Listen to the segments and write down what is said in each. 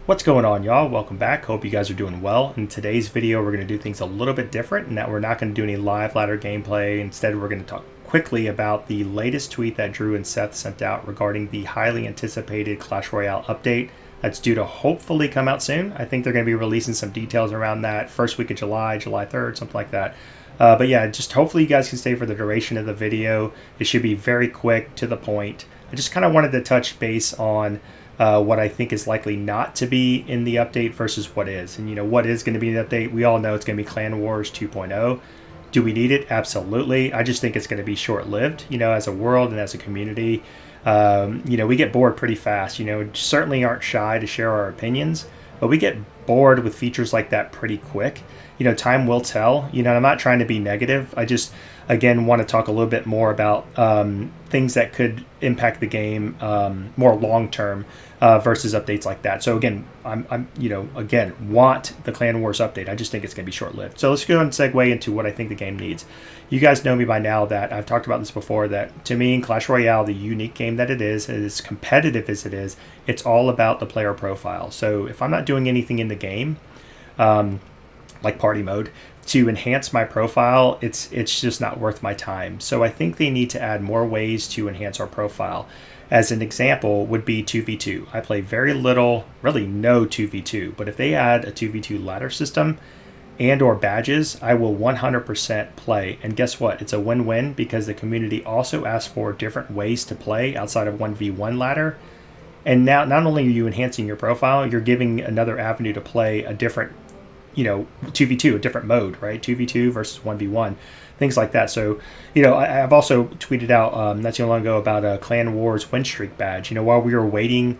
What's going on, y'all? Welcome back. Hope you guys are doing well. In today's video, we're going to do things a little bit different in that we're not going to do any live ladder gameplay. Instead, we're going to talk quickly about the latest tweet that Drew and Seth sent out regarding the highly anticipated Clash Royale update that's due to hopefully come out soon. I think they're going to be releasing some details around that first week of July 3rd, something like that. But yeah, just hopefully you guys can stay for the duration of the video. It should be very quick, to the point. I just kind of wanted to touch base on what I think is likely not to be in the update versus what is. And what is going to be in the update? We all know it's going to be Clan Wars 2.0. Do we need it? Absolutely. I just think it's going to be short-lived, as a world and as a community. We get bored pretty fast. Certainly aren't shy to share our opinions, but we get bored with features like that pretty quick. Time will tell. I'm not trying to be negative. I just, again, want to talk a little bit more about things that could impact the game more long-term versus updates like that. So again, I'm want the Clan Wars update. I just think it's going to be short-lived. So let's go and segue into what I think the game needs. You guys know me by now that I've talked about this before, that to me in Clash Royale, the unique game that it is, as competitive as it is, it's all about the player profile. So if I'm not doing anything in the game, like party mode, to enhance my profile, it's just not worth my time. So I think they need to add more ways to enhance our profile. As an example would be 2v2. I play very little, really no 2v2, but if they add a 2v2 ladder system and or badges, I will 100% play. And guess what? It's a win-win, because the community also asks for different ways to play outside of 1v1 ladder. And now not only are you enhancing your profile, you're giving another avenue to play a different 2v2, a different mode, right? 2v2 versus 1v1, things like that. So, I've also tweeted out not too long ago about a Clan Wars win streak badge. While we were waiting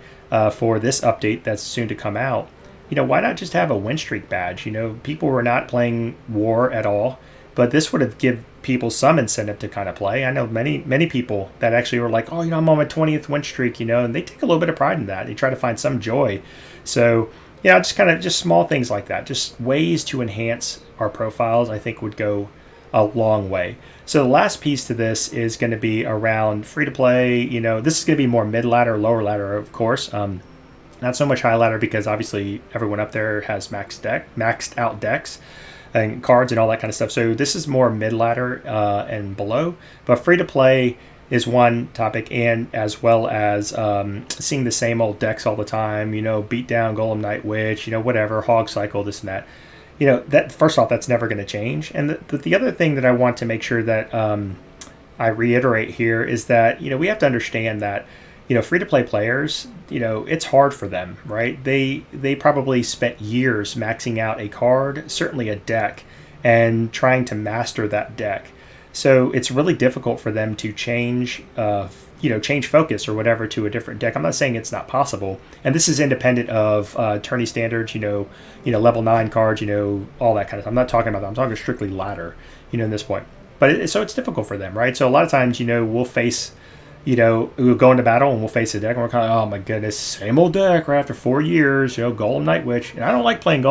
for this update that's soon to come out, why not just have a win streak badge? People were not playing War at all, but this would have given people some incentive to kind of play. I know many people that actually were like, oh, I'm on my 20th win streak, and they take a little bit of pride in that. They try to find some joy. So, just small things like that, just ways to enhance our profiles, I think would go a long way. So the last piece to this is going to be around free-to-play. This is going to be more mid-ladder, lower-ladder, of course. Not so much high-ladder, because obviously everyone up there has maxed out decks and cards and all that kind of stuff. So this is more mid-ladder and below. But free-to-play is one topic, and as well as seeing the same old decks all the time, beat down Golem Night Witch, whatever, Hog Cycle, this and that. That first off, that's never going to change. And the other thing that I want to make sure that I reiterate here is that, we have to understand that, free-to-play players, it's hard for them, right? They probably spent years maxing out a card, certainly a deck, and trying to master that deck. So it's really difficult for them to change focus or whatever to a different deck. I'm not saying it's not possible, and this is independent of tourney standards, level 9 cards, all that kind of stuff. I'm not talking about that. I'm talking strictly ladder, in this point. But so it's difficult for them, right? So a lot of times, we'll face, we'll go into battle and we'll face a deck, and we're kind of, oh my goodness, same old deck right after 4 years, Golem Night Witch. And I don't like playing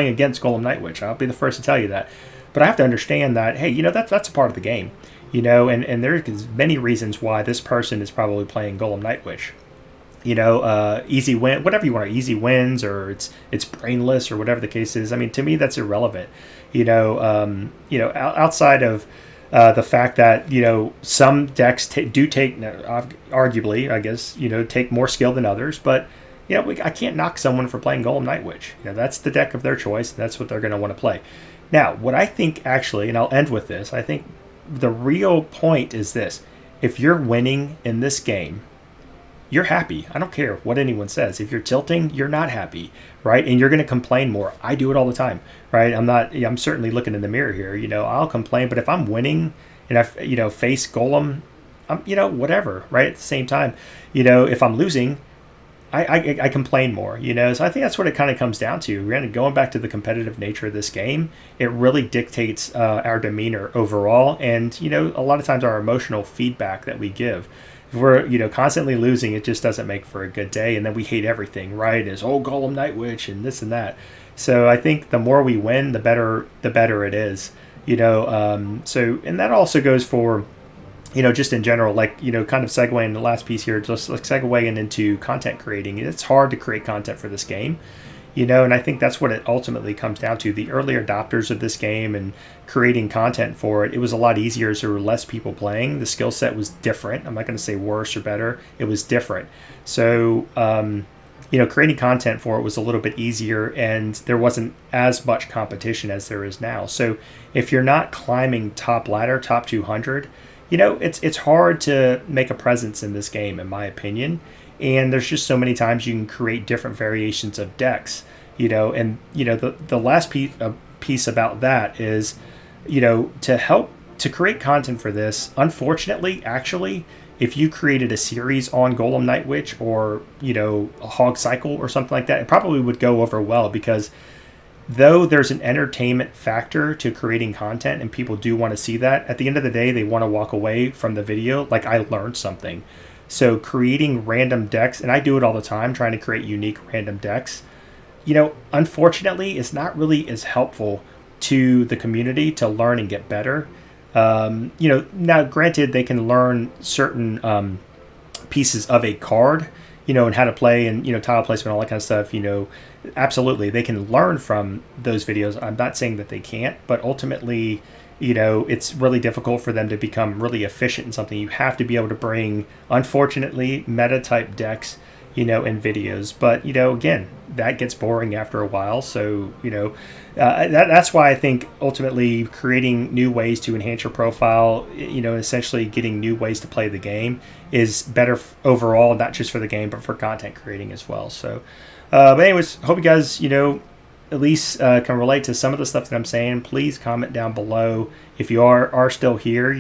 against Golem Night Witch. I'll be the first to tell you that. But I have to understand that, hey, that's a part of the game, and there's many reasons why this person is probably playing Golem Night Witch. Easy win, whatever you want, easy wins, or it's brainless, or whatever the case is. I mean, to me, that's irrelevant. Outside of the fact that some decks do take, arguably, I guess, take more skill than others, but I can't knock someone for playing Golem Night Witch. That's the deck of their choice. That's what they're going to want to play. Now, what I think actually, and I'll end with this, I think the real point is this. If you're winning in this game, you're happy. I don't care what anyone says. If you're tilting, you're not happy, right? And you're going to complain more. I do it all the time, right? I'm certainly looking in the mirror here. I'll complain, but if I'm winning and I, face Golem, I'm, whatever, right? At the same time, if I'm losing, I complain more, so I think that's what it kind of comes down to. Going back to the competitive nature of this game, it really dictates our demeanor overall, and a lot of times our emotional feedback that we give. If we're constantly losing, it just doesn't make for a good day, and then we hate everything, right? As Golem Night Witch and this and that. So I think the more we win, the better it is, So, and that also goes for just in general, like, kind of segueing the last piece here, just like segueing into content creating. It's hard to create content for this game, and I think that's what it ultimately comes down to. The early adopters of this game and creating content for it, it was a lot easier as there were less people playing. The skill set was different. I'm not going to say worse or better. It was different. So, creating content for it was a little bit easier, and there wasn't as much competition as there is now. So if you're not climbing top ladder, top 200, it's hard to make a presence in this game, in my opinion. And there's just so many times you can create different variations of decks, and the last piece about that is, to help to create content for this. Unfortunately, actually, if you created a series on Golem Night Witch or a Hog Cycle or something like that, it probably would go over well, because though there's an entertainment factor to creating content and people do want to see that, at the end of the day, they want to walk away from the video like, I learned something. So creating random decks, and I do it all the time, trying to create unique random decks, unfortunately, it's not really as helpful to the community to learn and get better. Now granted, they can learn certain pieces of a card, and how to play and, tile placement, all that kind of stuff, absolutely. They can learn from those videos. I'm not saying that they can't, but ultimately, it's really difficult for them to become really efficient in something. You have to be able to bring, unfortunately, meta type decks, in videos. But, again, that gets boring after a while. So, that's why I think ultimately creating new ways to enhance your profile, essentially getting new ways to play the game is better overall, not just for the game, but for content creating as well. So, but anyways, hope you guys, at least can relate to some of the stuff that I'm saying. Please comment down below if you are still here.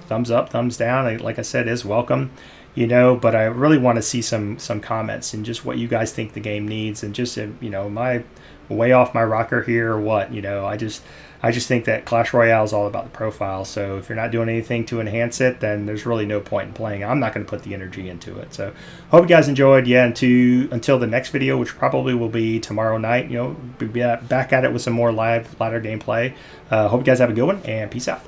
Thumbs up, thumbs down, like I said, is welcome. But I really want to see some comments and just what you guys think the game needs, and just am I way off my rocker here or what? I just think that Clash Royale is all about the profile. So if you're not doing anything to enhance it, then there's really no point in playing. I'm not going to put the energy into it. So hope you guys enjoyed. Yeah, and until the next video, which probably will be tomorrow night, be back at it with some more live ladder gameplay. Hope you guys have a good one, and peace out.